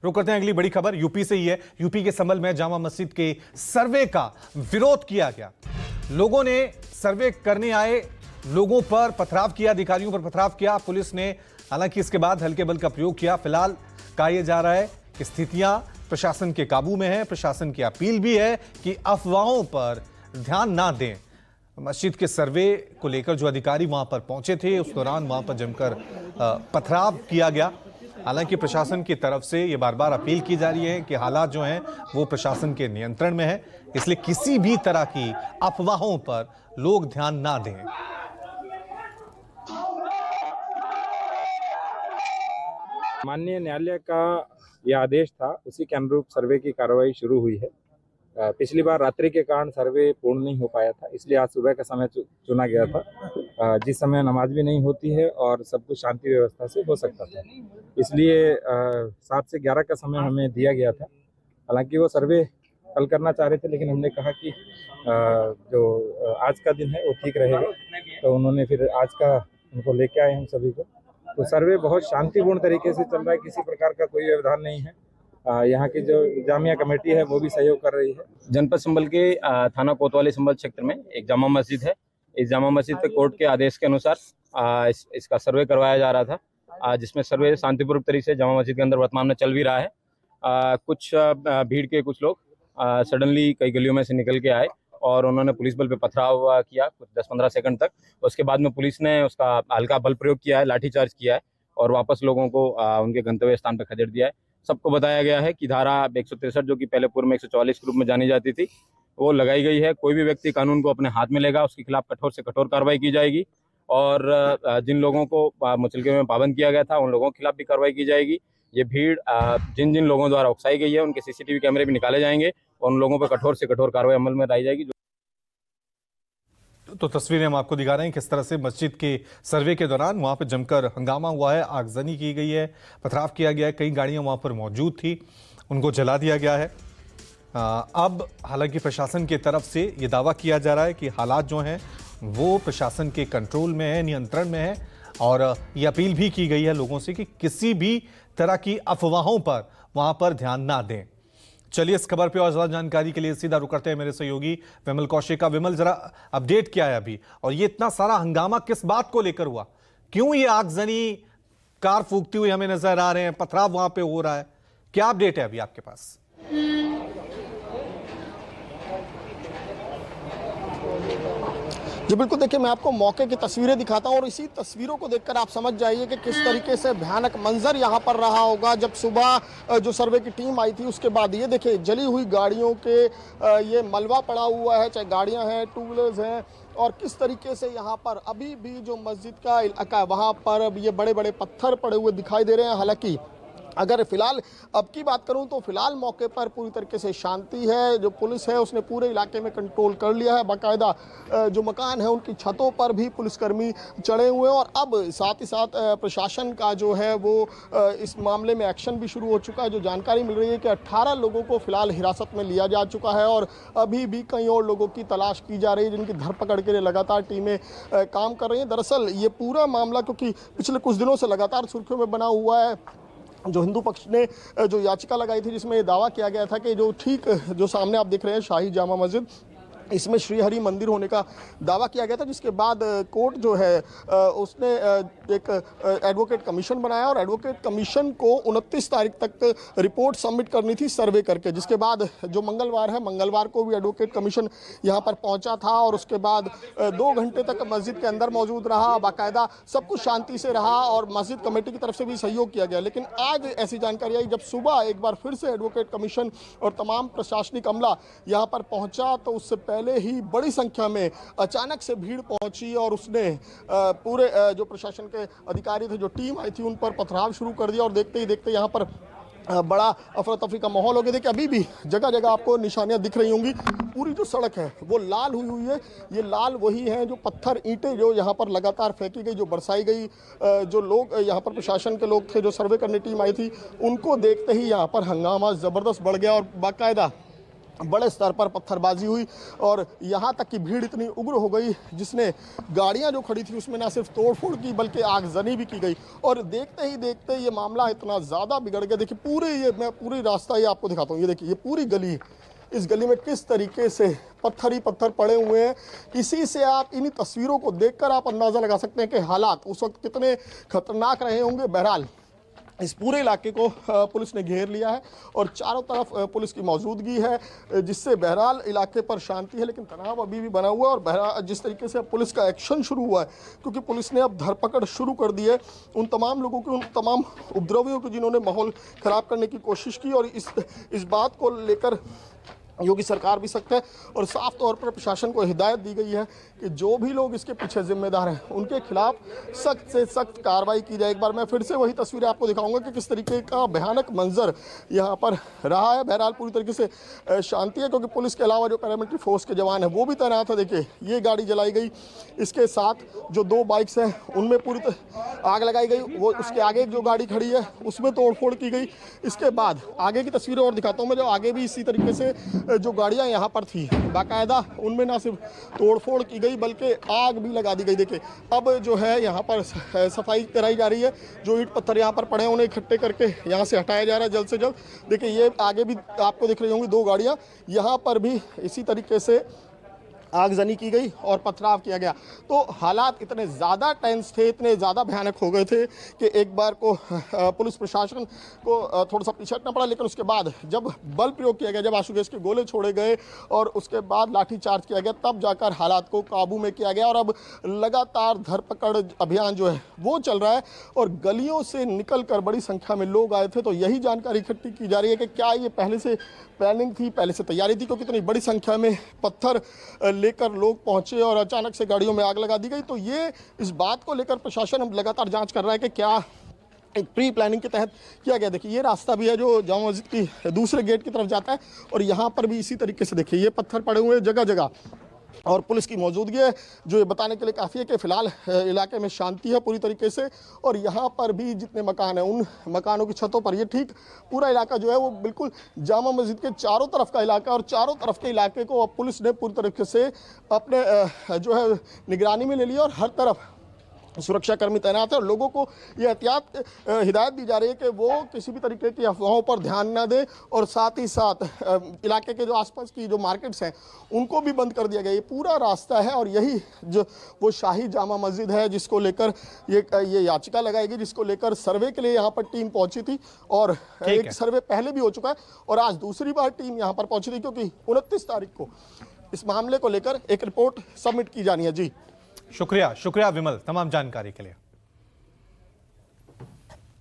रुक करते हैं अगली बड़ी खबर यूपी से ही है। यूपी के संभल में जामा मस्जिद के सर्वे का विरोध किया गया। लोगों ने सर्वे करने आए लोगों पर पथराव किया, अधिकारियों पर पथराव किया पुलिस ने। हालांकि इसके बाद हल्के बल का प्रयोग किया। फिलहाल कहा यह जा रहा है कि स्थितियां प्रशासन के काबू में है। प्रशासन की अपील भी है कि अफवाहों पर ध्यान ना दें। मस्जिद के सर्वे को लेकर जो अधिकारी वहां पर पहुंचे थे, उस दौरान वहां पर जमकर पथराव किया गया। हालांकि प्रशासन की तरफ से ये बार बार अपील की जा रही है कि हालात जो हैं वो प्रशासन के नियंत्रण में है, इसलिए किसी भी तरह की अफवाहों पर लोग ध्यान ना दें। माननीय न्यायालय का यह आदेश था, उसी के अनुरूप सर्वे की कार्रवाई शुरू हुई है। पिछली बार रात्रि के कारण सर्वे पूर्ण नहीं हो पाया था, इसलिए आज सुबह का समय चुना गया था, जिस समय नमाज भी नहीं होती है और सब कुछ शांति व्यवस्था से हो सकता था। इसलिए 7 से 11 का समय हमें दिया गया था। हालांकि वो सर्वे कल करना चाह रहे थे, लेकिन हमने कहा कि जो आज का दिन है वो ठीक रहेगा, तो उन्होंने फिर आज का उनको लेके आए हम सभी को। तो सर्वे बहुत शांतिपूर्ण तरीके से चल रहा है, किसी प्रकार का कोई व्यवधान नहीं है। यहाँ की जो जामिया कमेटी है वो भी सहयोग कर रही है। जनपद संभल के थाना कोतवाली संभल क्षेत्र में एक जामा मस्जिद है। इस जामा मस्जिद पे कोर्ट के आदेश के अनुसार इसका सर्वे करवाया जा रहा था, जिसमें सर्वे शांतिपूर्वक तरीके से जामा मस्जिद के अंदर वर्तमान में चल भी रहा है। कुछ भीड़ के कुछ लोग सडनली कई गलियों में से निकल के आए और उन्होंने पुलिस बल पे पथराव किया कुछ 10-15 सेकंड तक। उसके बाद में पुलिस ने उसका हल्का बल प्रयोग किया है, लाठीचार्ज किया है और वापस लोगों को उनके गंतव्य स्थान पर खदेड़ दिया है। सबको बताया गया है कि धारा 163 जो कि पहले पूर्व में 144 के रूप में जानी जाती थी, वो लगाई गई है। कोई भी व्यक्ति कानून को अपने हाथ में लेगा, उसके खिलाफ कठोर से कठोर कार्रवाई की जाएगी और जिन लोगों को मुचलके में पाबंद किया गया था उन लोगों के खिलाफ भी कार्रवाई की जाएगी। ये भीड़ जिन जिन लोगों द्वारा उकसाई गई है उनके सीसीटीवी कैमरे भी निकाले जाएंगे और उन लोगों पर कठोर से कठोर कार्रवाई अमल में लाई जाएगी। तो तस्वीरें हम आपको दिखा रहे हैं किस तरह से मस्जिद के सर्वे के दौरान वहां पर जमकर हंगामा हुआ है, आगजनी की गई है, पथराव किया गया है। कई गाड़ियां वहां पर मौजूद थी, उनको जला दिया गया है। अब हालांकि प्रशासन की तरफ से ये दावा किया जा रहा है कि हालात जो हैं वो प्रशासन के कंट्रोल में है, नियंत्रण में है और ये अपील भी की गई है लोगों से कि किसी भी तरह की अफवाहों पर वहां पर ध्यान ना दें। चलिए इस खबर पे और ज्यादा जानकारी के लिए सीधा रुक करते हैं मेरे सहयोगी विमल कौशिक का। विमल, जरा अपडेट क्या है अभी, और ये इतना सारा हंगामा किस बात को लेकर हुआ? क्यों ये आगजनी, कार फूंकती हुई हमें नजर आ रहे हैं, पथराव वहां पे हो रहा है, क्या अपडेट है अभी आपके पास? जी बिल्कुल, देखिए मैं आपको मौके की तस्वीरें दिखाता हूं और इसी तस्वीरों को देखकर आप समझ जाइए कि किस तरीके से भयानक मंजर यहां पर रहा होगा जब सुबह जो सर्वे की टीम आई थी उसके बाद। ये देखिए जली हुई गाड़ियों के ये मलबा पड़ा हुआ है, चाहे गाड़ियां हैं, टू व्हीलर्स हैं, और किस तरीके से यहाँ पर अभी भी जो मस्जिद का इलाका है वहाँ पर ये बड़े बड़े पत्थर पड़े हुए दिखाई दे रहे हैं। हालांकि अगर फिलहाल अब की बात करूं तो फिलहाल मौके पर पूरी तरीके से शांति है। जो पुलिस है उसने पूरे इलाके में कंट्रोल कर लिया है। बाकायदा जो मकान है उनकी छतों पर भी पुलिसकर्मी चढ़े हुए हैं और अब साथ ही साथ प्रशासन का जो है वो इस मामले में एक्शन भी शुरू हो चुका है। जो जानकारी मिल रही है कि 18 लोगों को फिलहाल हिरासत में लिया जा चुका है और अभी भी कई और लोगों की तलाश की जा रही है जिनकी धरपकड़ के लिए लगातार टीमें काम कर रही हैं। दरअसल ये पूरा मामला क्योंकि पिछले कुछ दिनों से लगातार सुर्खियों में बना हुआ है। जो हिंदू पक्ष ने जो याचिका लगाई थी जिसमें ये दावा किया गया था कि जो ठीक जो सामने आप देख रहे हैं शाही जामा मस्जिद, इसमें श्रीहरि मंदिर होने का दावा किया गया था, जिसके बाद कोर्ट जो है उसने एक एडवोकेट कमीशन बनाया और एडवोकेट कमीशन को 29 तारीख तक रिपोर्ट सबमिट करनी थी सर्वे करके। जिसके बाद जो मंगलवार है, मंगलवार को भी एडवोकेट कमीशन यहां पर पहुंचा था और उसके बाद 2 घंटे तक मस्जिद के अंदर मौजूद रहा। बाकायदा सब कुछ शांति से रहा और मस्जिद कमेटी की तरफ से भी सहयोग किया गया। लेकिन आज ऐसी जानकारी आई जब सुबह एक बार फिर से एडवोकेट कमीशन और तमाम प्रशासनिक अमला यहाँ पर पहुँचा तो उससे पहले ही बड़ी संख्या में अचानक से भीड़ पहुंची और उसने पूरे जो प्रशासन के अधिकारी थे, जो टीम आई थी, उन पर पथराव शुरू कर दिया और देखते ही देखते यहां पर बड़ा अफरा तफरी का माहौल हो गया। देखिए अभी भी जगह जगह आपको निशानियां दिख रही होंगी। पूरी जो सड़क है वो लाल हुई है। ये लाल वही है जो पत्थर ईंटें जो यहाँ पर लगातार फेंकी गई, जो बरसाई गई। जो लोग यहाँ पर प्रशासन के लोग थे, जो सर्वे करने टीम आई थी, उनको देखते ही यहाँ पर हंगामा ज़बरदस्त बढ़ गया और बाकायदा बड़े स्तर पर पत्थरबाजी हुई और यहाँ तक कि भीड़ इतनी उग्र हो गई जिसने गाड़ियाँ जो खड़ी थी उसमें ना सिर्फ तोड़फोड़ की बल्कि आगजनी भी की गई। और देखते ही देखते ये मामला इतना ज़्यादा बिगड़ गया। देखिए मैं पूरी रास्ता ये आपको दिखाता हूँ। ये देखिए, ये पूरी गली, इस गली में किस तरीके से पत्थर ही पत्थर पड़े हुए हैं। इसी से आप इन्हीं तस्वीरों को देखकर आप अंदाज़ा लगा सकते हैं कि हालात उस वक्त कितने खतरनाक रहे होंगे। बहरहाल इस पूरे इलाके को पुलिस ने घेर लिया है और चारों तरफ पुलिस की मौजूदगी है, जिससे बहरहाल इलाके पर शांति है, लेकिन तनाव अभी भी बना हुआ है। और बहरहाल जिस तरीके से अब पुलिस का एक्शन शुरू हुआ है, क्योंकि पुलिस ने अब धरपकड़ शुरू कर दी है उन तमाम लोगों की, उन तमाम उपद्रवियों की जिन्होंने माहौल ख़राब करने की कोशिश की। और इस बात को लेकर योगी सरकार भी सख्त है और साफ तौर पर प्रशासन को हिदायत दी गई है कि जो भी लोग इसके पीछे जिम्मेदार हैं उनके खिलाफ सख्त से सख्त कार्रवाई की जाए। एक बार मैं फिर से वही तस्वीरें आपको दिखाऊंगा कि किस तरीके का भयानक मंजर यहाँ पर रहा है। बहरहाल पूरी तरीके से शांति है, क्योंकि पुलिस के अलावा जो पैरामिलिट्री फोर्स के जवान हैं वो भी तैनात है। देखिए, ये गाड़ी जलाई गई, इसके साथ जो 2 बाइक्स हैं उनमें पूरी आग लगाई गई, वो उसके आगे जो गाड़ी खड़ी है उसमें तोड़फोड़ की गई। इसके बाद आगे की तस्वीरें और दिखाता हूँ मैं, जो आगे भी इसी तरीके से जो गाड़ियां यहाँ पर थी बाकायदा उनमें ना सिर्फ तोड़फोड़ की गई बल्कि आग भी लगा दी गई। देखिए, अब जो है यहाँ पर सफाई कराई जा रही है। जो ईंट पत्थर यहाँ पर पड़े हैं उन्हें इकट्ठे करके यहाँ से हटाया जा रहा है जल्द से जल्द। देखिए, ये आगे भी आपको दिख रही होंगी 2 गाड़ियाँ, यहाँ पर भी इसी तरीके से आगजनी की गई और पथराव किया गया। तो हालात इतने ज़्यादा टेंस थे, इतने ज़्यादा भयानक हो गए थे कि एक बार को पुलिस प्रशासन को थोड़ा सा पीछे हटना पड़ा। लेकिन उसके बाद जब बल प्रयोग किया गया, जब आंसू गैस के गोले छोड़े गए और उसके बाद लाठीचार्ज किया गया, तब जाकर हालात को काबू में किया गया। और अब लगातार धरपकड़ अभियान जो है वो चल रहा है और गलियों से निकल कर बड़ी संख्या में लोग आए थे। तो यही जानकारी इकट्ठी की जा रही है कि क्या ये पहले से प्लानिंग थी, पहले से तैयारी थी, क्योंकि इतनी बड़ी संख्या में पत्थर लेकर लोग पहुंचे और अचानक से गाड़ियों में आग लगा दी गई। तो ये इस बात को लेकर प्रशासन अब लगातार जांच कर रहा है कि क्या एक प्री प्लानिंग के तहत किया गया। देखिए, ये रास्ता भी है जो जामा मस्जिद की दूसरे गेट की तरफ जाता है और यहाँ पर भी इसी तरीके से देखिए ये पत्थर पड़े हुए हैं जगह जगह और पुलिस की मौजूदगी है, जो ये बताने के लिए काफ़ी है कि फ़िलहाल इलाके में शांति है पूरी तरीके से। और यहाँ पर भी जितने मकान हैं उन मकानों की छतों पर, ये ठीक पूरा इलाका जो है वो बिल्कुल जामा मस्जिद के चारों तरफ का इलाका, और चारों तरफ के इलाके को अब पुलिस ने पूरी तरीके से अपने जो है निगरानी में ले लिया और हर तरफ सुरक्षाकर्मी तैनात है। और लोगों को ये एहतियात हिदायत दी जा रही है कि वो किसी भी तरीके की अफवाहों पर ध्यान ना दें और साथ ही साथ इलाके के जो आसपास की जो मार्केट्स हैं उनको भी बंद कर दिया गया। ये पूरा रास्ता है और यही जो वो शाही जामा मस्जिद है जिसको लेकर ये याचिका लगाई गई, जिसको लेकर सर्वे के लिए यहाँ पर टीम पहुंची थी और एक सर्वे पहले भी हो चुका है और आज दूसरी बार टीम यहाँ पर पहुंची थी, क्योंकि 29 तारीख को इस मामले को लेकर एक रिपोर्ट सबमिट की जानी है। जी शुक्रिया विमल तमाम जानकारी के लिए।